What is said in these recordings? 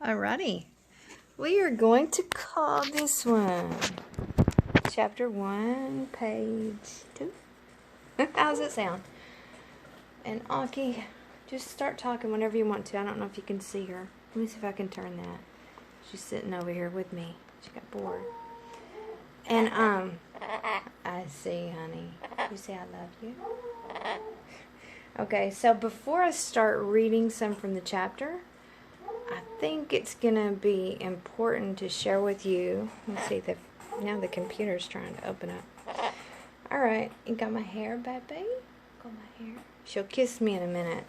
Alrighty. We are going to call this one Chapter 1, Page 2. How's it sound? And Aki, just start talking whenever you want to. I don't know if you can see her. Let me see if I can turn that. She's sitting over here with me. She got bored. And, I see, honey. You say I love you? Okay, so before I start reading some from the chapter, I think it's going to be important to share with you. Let's see, now the computer's trying to open up. Alright, you got my hair, baby? Got my hair. She'll kiss me in a minute.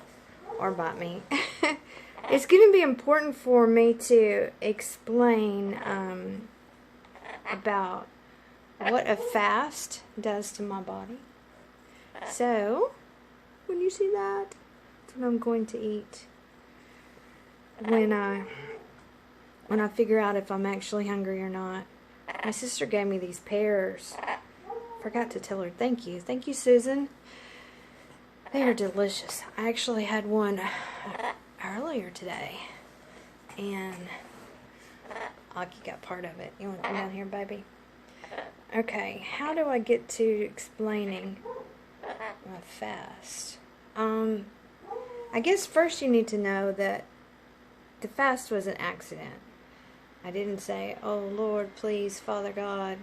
Or bite me. It's going to be important for me to explain about what a fast does to my body. So, when you see that, that's what I'm going to eat. When I figure out if I'm actually hungry or not. My sister gave me these pears. Forgot to tell her thank you. Thank you, Susan. They are delicious. I actually had one earlier today. And Aki got part of it. You want to come down here, baby? Okay, how do I get to explaining my fast? I guess first you need to know that the fast was an accident. I didn't say, oh Lord, please, Father God,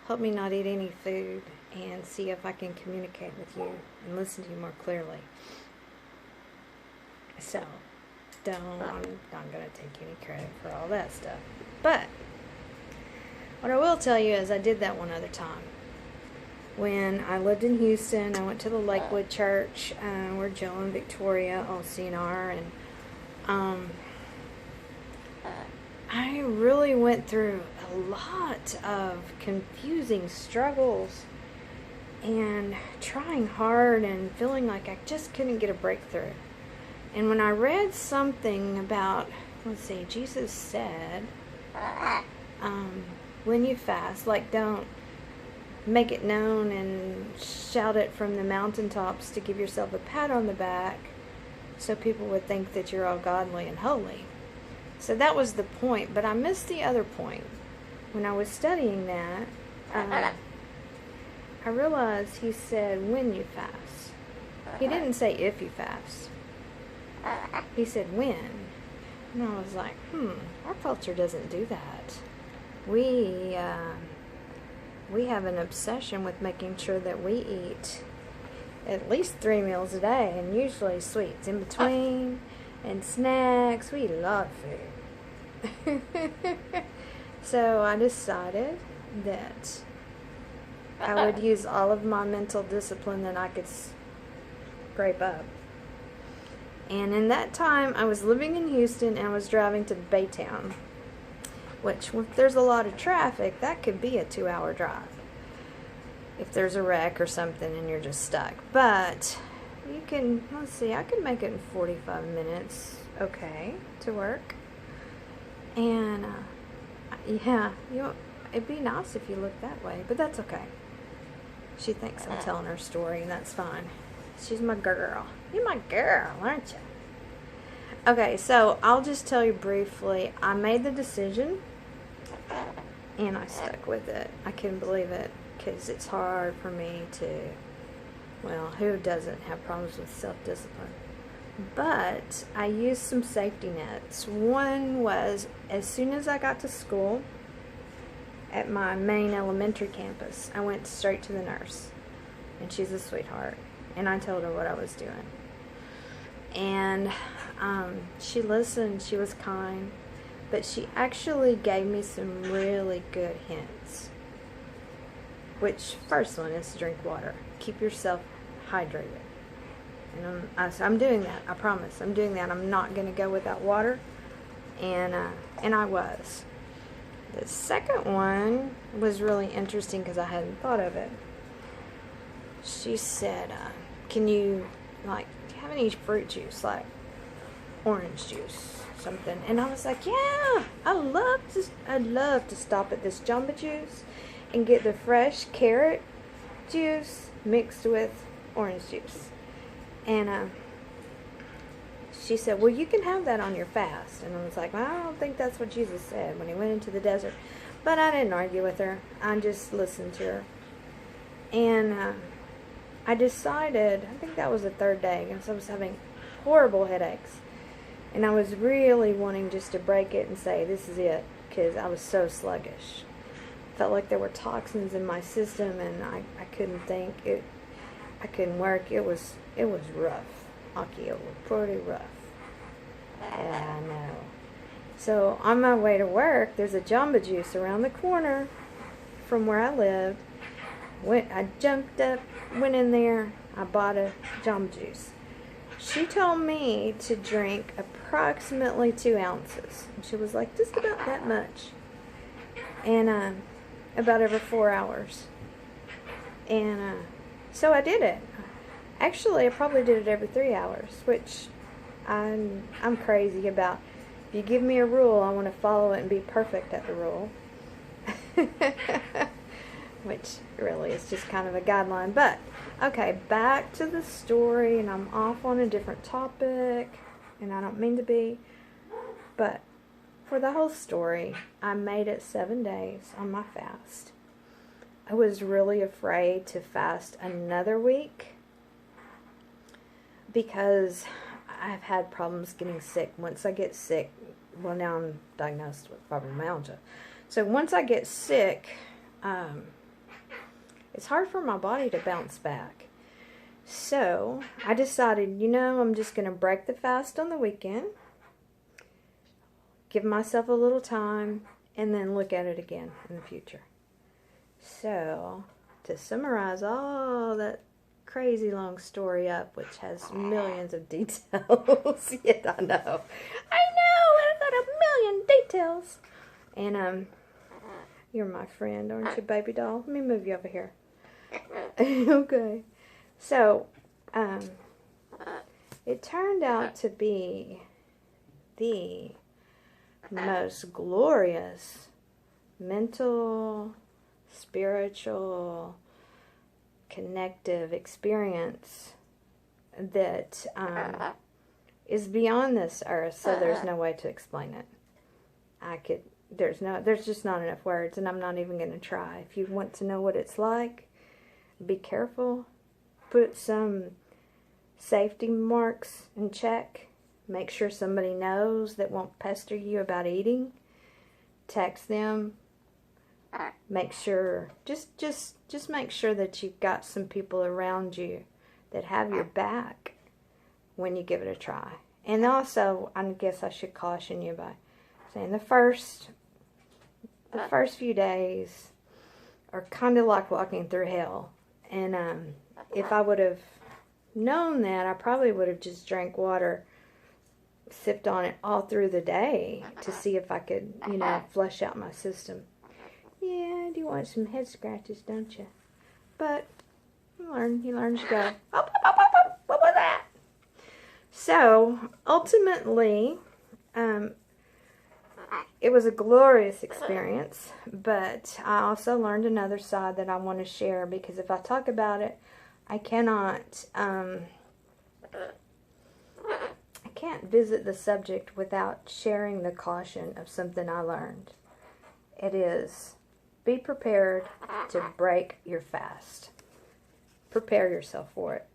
help me not eat any food and see if I can communicate with you and listen to you more clearly. So, I'm not going to take any credit for all that stuff. But, what I will tell you is I did that one other time. When I lived in Houston, I went to the Lakewood Church where Jill and Victoria all CNR, and I really went through a lot of confusing struggles and trying hard and feeling like I just couldn't get a breakthrough. And when I read something about, let's see, Jesus said, when you fast, like don't make it known and shout it from the mountaintops to give yourself a pat on the back so people would think that you're all godly and holy. So that was the point, but I missed the other point. When I was studying that, I realized he said when you fast. He didn't say if you fast. He said when. And I was like, our culture doesn't do that. We have an obsession with making sure that we eat at least 3 meals a day, and usually sweets in between, and snacks. We love food. So I decided that I would use all of my mental discipline that I could scrape up. And in that time, I was living in Houston and I was driving to Baytown, which, if there's a lot of traffic, that could be a 2-hour drive. If there's a wreck or something and you're just stuck. But you can, let's see, I could make it in 45 minutes, okay, to work. And, yeah, it'd be nice if you looked that way, but that's okay. She thinks I'm telling her story, and that's fine. She's my girl. You're my girl, aren't you? Okay, so I'll just tell you briefly. I made the decision, and I stuck with it. I couldn't believe it, because it's hard for me to, well, who doesn't have problems with self-discipline? But I used some safety nets. One was, as soon as I got to school, at my main elementary campus, I went straight to the nurse. And she's a sweetheart. And I told her what I was doing. And she listened. She was kind. But she actually gave me some really good hints. Which, first one is to drink water. Keep yourself hydrated. And I'm doing that. I promise. I'm doing that. I'm not going to go without water. And I was. The second one was really interesting because I hadn't thought of it. She said, can you, have any fruit juice, like orange juice, something? And I was like, yeah, I'd love to stop at this Jamba Juice and get the fresh carrot juice mixed with orange juice. And she said, well, you can have that on your fast. And I was like, well, I don't think that's what Jesus said when he went into the desert. But I didn't argue with her. I just listened to her. And I decided, I think that was the third day, because I was having horrible headaches. And I was really wanting just to break it and say, this is it, because I was so sluggish. Felt like there were toxins in my system, and I couldn't think. I couldn't work. It was rough. Okay, it was pretty rough. Yeah, I know. So on my way to work, there's a Jamba Juice around the corner from where I lived. I jumped up, went in there, I bought a Jamba Juice. She told me to drink approximately 2 ounces. And she was like, just about that much. And about every 4 hours. And so I did it. Actually, I probably did it every 3 hours, which I'm crazy about. If you give me a rule, I want to follow it and be perfect at the rule. Which really is just kind of a guideline. But, okay, back to the story, and I'm off on a different topic, and I don't mean to be. But for the whole story, I made it 7 days on my fast. I was really afraid to fast another week because I've had problems getting sick. Once I get sick, well, now I'm diagnosed with fibromyalgia. So once I get sick, it's hard for my body to bounce back. So I decided, I'm just going to break the fast on the weekend, give myself a little time, and then look at it again in the future. So to summarize all that crazy long story up, which has millions of details. Yet I know, I've got a million details. And you're my friend, aren't you, baby doll? Let me move you over here. Okay. So, it turned out to be the most glorious mental, spiritual, connective experience that is beyond this earth, so there's no way to explain it. There's just not enough words, and I'm not even going to try. If you want to know what it's like, be careful. Put some safety marks in check. Make sure somebody knows that won't pester you about eating. Text them. Make sure, just make sure that you've got some people around you that have your back when you give it a try. And also, I guess I should caution you by saying the first few days are kind of like walking through hell. And if I would have known that, I probably would have just drank water, sipped on it all through the day to see if I could, flush out my system. Yeah, you want some head scratches, don't you? But you learn to go, oh, what was that? So, ultimately, it was a glorious experience, but I also learned another side that I want to share, because if I talk about it, I can't visit the subject without sharing the caution of something I learned. It is, be prepared to break your fast. Prepare yourself for it.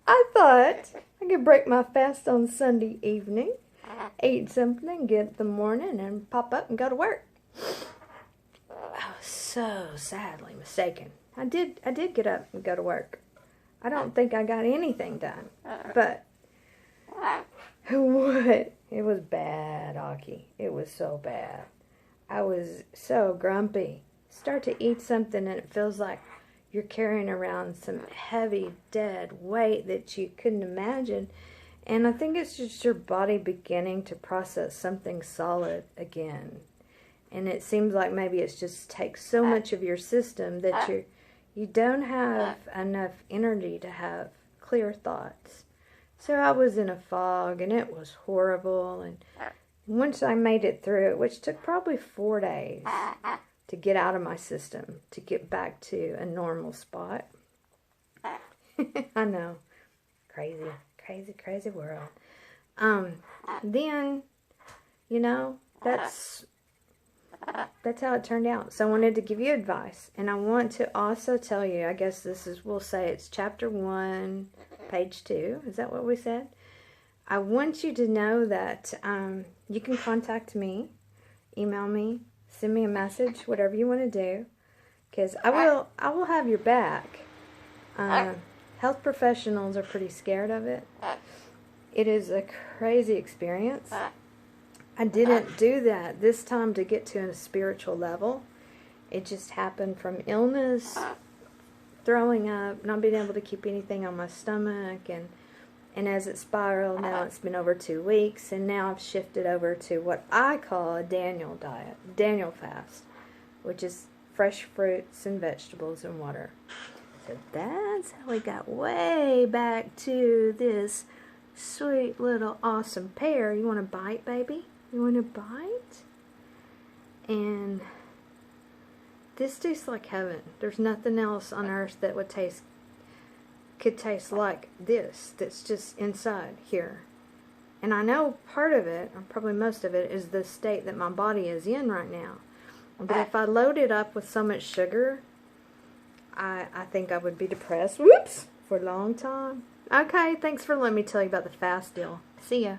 I thought I could break my fast on Sunday evening, eat something, get up in the morning, and pop up and go to work. I was so sadly mistaken. I did get up and go to work. I don't think I got anything done, but what? It was bad, Aki. It was so bad. I was so grumpy. Start to eat something and it feels like you're carrying around some heavy, dead weight that you couldn't imagine. And I think it's just your body beginning to process something solid again. And it seems like maybe it's just takes so much of your system that you don't have enough energy to have clear thoughts. So I was in a fog, and it was horrible. And once I made it through it, which took probably 4 days to get out of my system, to get back to a normal spot. I know, Crazy, crazy, crazy world. Then, you know, that's how it turned out. So I wanted to give you advice. And I want to also tell you, I guess this is, we'll say it's chapter 1, page 2. Is that what we said? I want you to know that you can contact me, email me, send me a message, whatever you want to do. Because I will have your back. Health professionals are pretty scared of it. It is a crazy experience. I didn't do that this time to get to a spiritual level. It just happened from illness, throwing up, not being able to keep anything on my stomach, and as it spiraled, now it's been over 2 weeks, and now I've shifted over to what I call a Daniel diet, Daniel fast, which is fresh fruits and vegetables and water. So that's how we got way back to this sweet little awesome pear. You want to bite, baby? You want to bite? And this tastes like heaven. There's nothing else on earth that could taste like this, that's just inside here. And I know part of it, or probably most of it, is the state that my body is in right now. But if I load it up with so much sugar, I think I would be depressed, whoops, for a long time. Okay, thanks for letting me tell you about the fast deal. See ya.